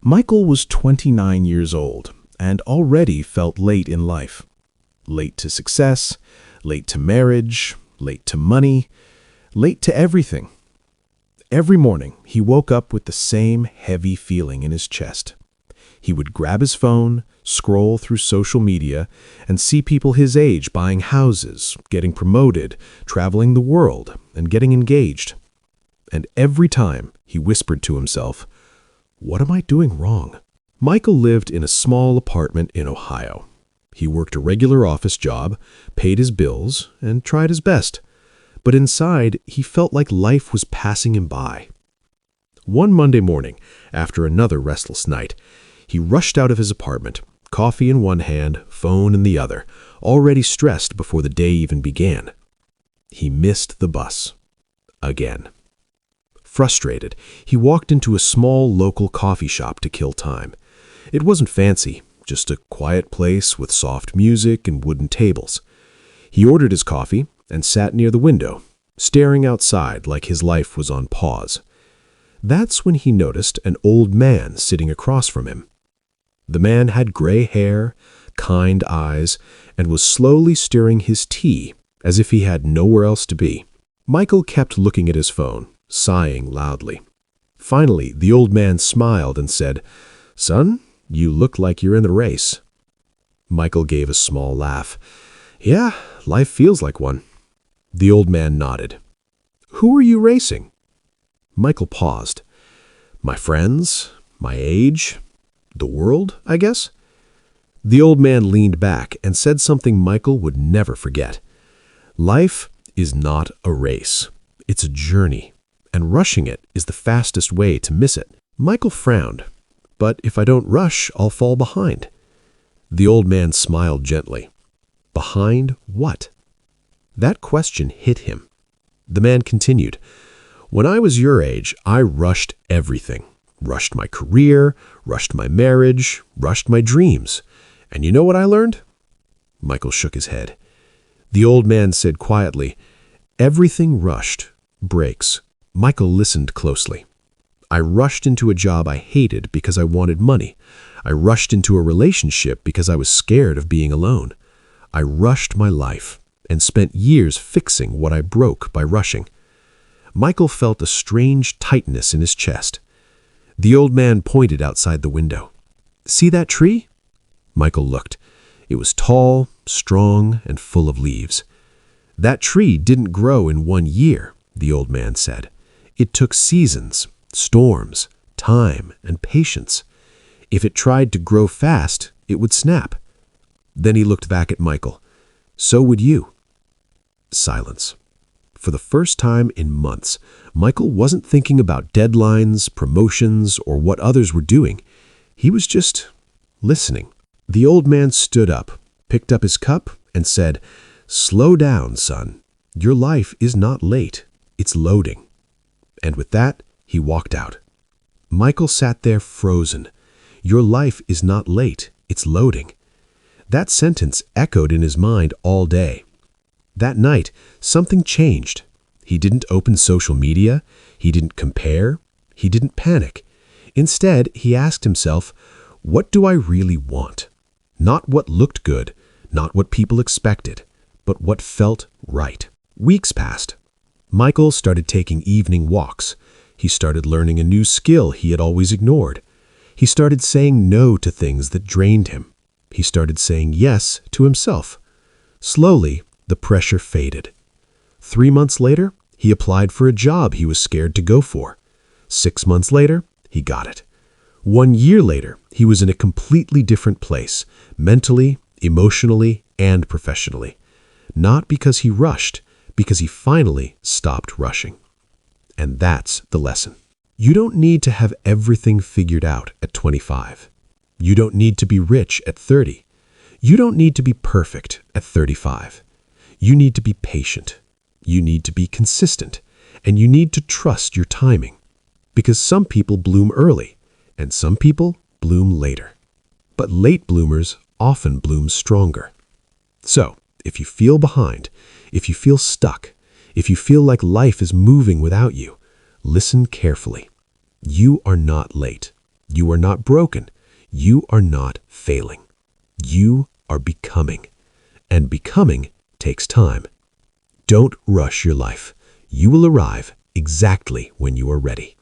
Michael was 29 years old and already felt late in life. Late to success, late to marriage, late to money, late to everything. Every morning, he woke up with the same heavy feeling in his chest. He would grab his phone, scroll through social media, and see people his age buying houses, getting promoted, traveling the world, and getting engaged. And every time, he whispered to himself, "What am I doing wrong?" Michael lived in a small apartment in Ohio. He worked a regular office job, paid his bills, and tried his best. But inside, he felt like life was passing him by. One Monday morning, after another restless night, he rushed out of his apartment, coffee in one hand, phone in the other, already stressed before the day even began. He missed the bus. Again. Frustrated, he walked into a small local coffee shop to kill time. It wasn't fancy, just a quiet place with soft music and wooden tables. He ordered his coffee and sat near the window, staring outside like his life was on pause. That's when he noticed an old man sitting across from him. The man had gray hair, kind eyes, and was slowly stirring his tea as if he had nowhere else to be. Michael kept looking at his phone, sighing loudly. Finally, the old man smiled and said, "Son, you look like you're in the race." Michael gave a small laugh. "Yeah, life feels like one." The old man nodded. "Who are you racing?" Michael paused. "My friends, my age, the world, I guess." The old man leaned back and said something Michael would never forget. "Life is not a race. It's a journey, and rushing it is the fastest way to miss it." Michael frowned. "But if I don't rush, I'll fall behind." The old man smiled gently. Behind what? That question hit him. The man continued, "When I was your age, I rushed everything. Rushed my career, rushed my marriage, rushed my dreams. And you know what I learned?" Michael shook his head. The old man said quietly, "Everything rushed breaks." Michael listened closely. "I rushed into a job I hated because I wanted money. I rushed into a relationship because I was scared of being alone. I rushed my life and spent years fixing what I broke by rushing." Michael felt a strange tightness in his chest. The old man pointed outside the window. "See that tree?" Michael looked. It was tall, strong, and full of leaves. "That tree didn't grow in 1 year," the old man said. "It took seasons, storms, time, and patience. If it tried to grow fast, it would snap." Then he looked back at Michael. "So would you." Silence. For the first time in months, Michael wasn't thinking about deadlines, promotions, or what others were doing. He was just listening. The old man stood up, picked up his cup, and said, "Slow down, son. Your life is not late. It's loading." And with that, he walked out. Michael sat there frozen. Your life is not late. It's loading. That sentence echoed in his mind all day. That night, something changed. He didn't open social media. He didn't compare. He didn't panic. Instead, he asked himself, what do I really want? Not what looked good, not what people expected, but what felt right. Weeks passed. Michael started taking evening walks. He started learning a new skill he had always ignored. He started saying no to things that drained him. He started saying yes to himself. Slowly, the pressure faded. 3 months later, he applied for a job he was scared to go for. 6 months later, he got it. 1 year later, he was in a completely different place, mentally, emotionally, and professionally. Not because he rushed, because he finally stopped rushing. And that's the lesson. You don't need to have everything figured out at 25. You don't need to be rich at 30. You don't need to be perfect at 35. You need to be patient. You need to be consistent. And you need to trust your timing. Because some people bloom early, and some people bloom later. But late bloomers often bloom stronger. So, if you feel behind, if you feel stuck, if you feel like life is moving without you, listen carefully. You are not late. You are not broken. You are not failing. You are becoming. And becoming takes time. Don't rush your life. You will arrive exactly when you are ready.